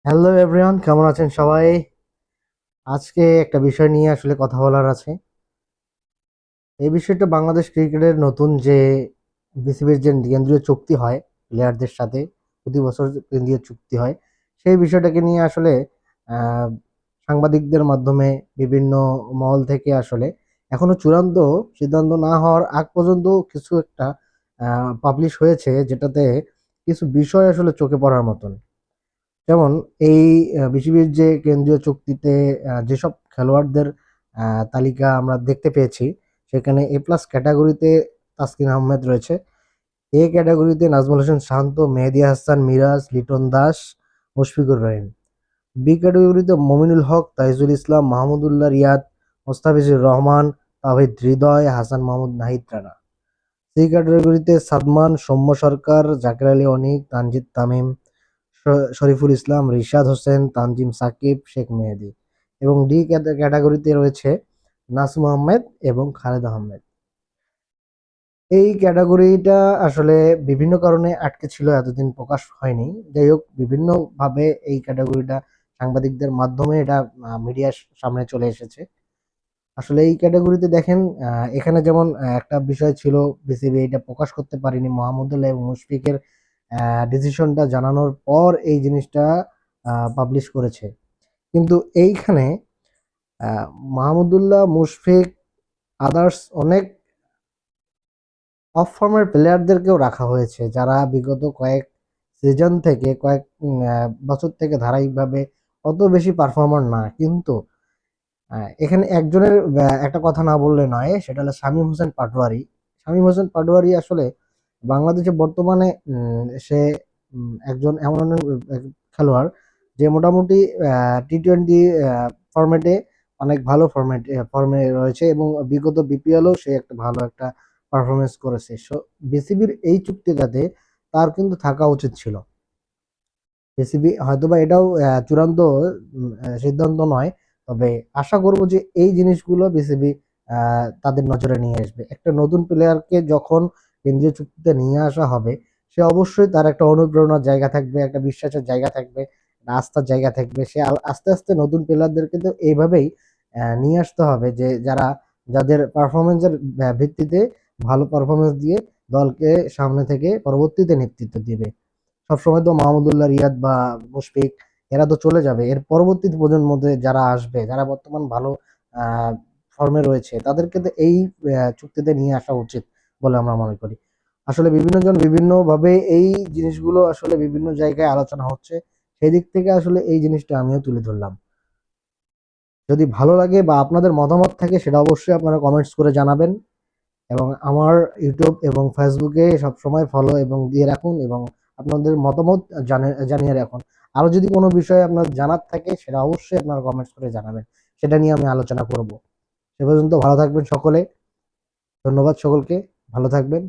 Hello everyone, কেমন আছেন সবাই? আজকে একটা বিষয় নিয়ে আসলে কথা বলার আছে। এই বিষয়টা বাংলাদেশ ক্রিকেটের নতুন যে বিসিবির যে কেন্দ্রীয় চুক্তি হয় প্লেয়ারদের সাথে, প্রতি বছর যে কেন্দ্রীয় চুক্তি হয়, সেই বিষয়টাকে নিয়ে আসলে আহ, সাংবাদিকদের মাধ্যমে বিভিন্ন মহল থেকে আসলে এখনো চূড়ান্ত সিদ্ধান্ত না হওয়ার আগ পর্যন্ত কিছু একটা পাবলিশ হয়েছে, যেটাতে কিছু বিষয় আসলে চোখে পড়ার মতন। যেমন এই বিসিবির যে কেন্দ্রীয় চুক্তিতে যেসব খেলোয়াড়দের তালিকা আমরা দেখতে পেয়েছি, সেখানে এ প্লাস ক্যাটাগরিতে তাসকিন আহমেদ রয়েছে। এ ক্যাটাগরিতে নাজমুল হোসেন শান্ত, মেহেদী হাসান, মিরাজ, লিটন দাস, মুশফিকুর রহিম। বি ক্যাটাগরিতে মমিনুল হক, তাইজুল ইসলাম, মাহমুদুল্লাহ রিয়াদ, মোস্তাফিজুর রহমান, তাওহিদ হৃদয়, হাসান মাহমুদ নাহিদ রানা। সি ক্যাটাগরিতে সাদমান, সৌম্য সরকার, জাকের আলী অনিক, তানজিদ তামিম, শরীফুল ইসলাম, রিশাদ হোসেন, তানজিম সাকিব, শেখ মেহেদী। এবং ডি ক্যাটাগরিতে রয়েছে নাসুম আহমেদ এবং খালেদ আহমেদ। এই ক্যাটাগরিটা আসলে বিভিন্ন কারণে আটকে ছিল, এতদিন প্রকাশ হয়নি। যাই হোক, বিভিন্ন ভাবে এই ক্যাটাগরিটা সাংবাদিকদের মাধ্যমে এটা মিডিয়ার সামনে চলে এসেছে। আসলে এই ক্যাটাগরিতে দেখেন, এখানে যেমন একটা বিষয় ছিল, বিসিবি এটা প্রকাশ করতে পারেনি মোহাম্মদুল্লাহ এবং মুশফিকের ডিসিশনটা জানানোর পর এই জিনিসটা পাবলিশ করেছে। কিন্তু এইখানে আহ, মাহমুদুল্লাহ, মুশফিক, আদার্স অনেক অফ ফর্মের প্লেয়ারদেরকেও রাখা হয়েছে, যারা বিগত কয়েক সিজন থেকে বছর থেকে ধারাবাহিকভাবে অত বেশি পারফর্মার না। কিন্তু এখানে একজনের একটা কথা না বললে নয়, সেটা হলো শামীম হোসেন পাটোয়ারি। শামীম হোসেন পাটোয়ারি আসলে বাংলাদেশে বর্তমানে সে একজন এমন এক খেলোয়াড় যে মোটামুটি টি-টোয়েন্টি ফরম্যাটে অনেক ভালো ফর্মে রয়েছে, এবং বিগত বিপিএলও সে একটা ভালো একটা পারফরমেন্স করেছে। বিসিবির এই চুক্তিটাতে তার কিন্তু থাকা উচিত ছিল। বিসিবি হয়তোবা এটাও চূড়ান্ত সিদ্ধান্ত নয়, তবে আশা করব যে এই জিনিসগুলো বিসিবি তাদের নজরে নিয়ে আসবে। একটা নতুন প্লেয়ারকে যখন কেন্দ্রীয় চুক্তিতে নিয়ে আসা হবে, সে অবশ্যই তার একটা অনুপ্রেরণার জায়গা থাকবে, একটা বিশ্বাসের জায়গা থাকবে, একটা আস্থার জায়গা থাকবে। সে আস্তে আস্তে নতুন প্লেয়ারদেরকে তো এইভাবেই নিয়ে আসতে হবে, যে যাদের পারফরমেন্সের ভিত্তিতে ভালো পারফরমেন্স দিয়ে দলকে সামনে থেকে পরবর্তীতে নেতৃত্ব দিবে। সবসময় তো মাহমুদুল্লাহ রিয়াদ বা মুশফিক এরা তো চলে যাবে, এর পরবর্তী প্রজন্মতে যারা আসবে, যারা বর্তমান ভালো ফর্মে রয়েছে, তাদেরকে তো এই চুক্তিতে নিয়ে আসা উচিত বলে আমরা মনে করি। আসলে বিভিন্ন জন বিভিন্ন ভাবে এই জিনিসগুলো আসলে বিভিন্ন জায়গায় আলোচনা হচ্ছে, সেই দিক থেকে আসলে এই জিনিসটা আমিও তুলে ধরলাম। যদি ভালো লাগে বা আপনাদের মতামত থাকে, সেটা অবশ্যই আপনারা কমেন্টস করে জানাবেন। এবং আমার ইউটিউব এবং ফেসবুকে সবসময় ফলো এবং দিয়ে রাখুন, এবং আপনাদের মতামত জানিয়ে রাখুন। আরো যদি কোনো বিষয়ে আপনার জানার থাকে, সেটা অবশ্যই আপনারা কমেন্টস করে জানাবেন, সেটা নিয়ে আমি আলোচনা করব। সে পর্যন্ত ভালো থাকবেন সকলে। ধন্যবাদ সকলকে। ভালো থাকবেন।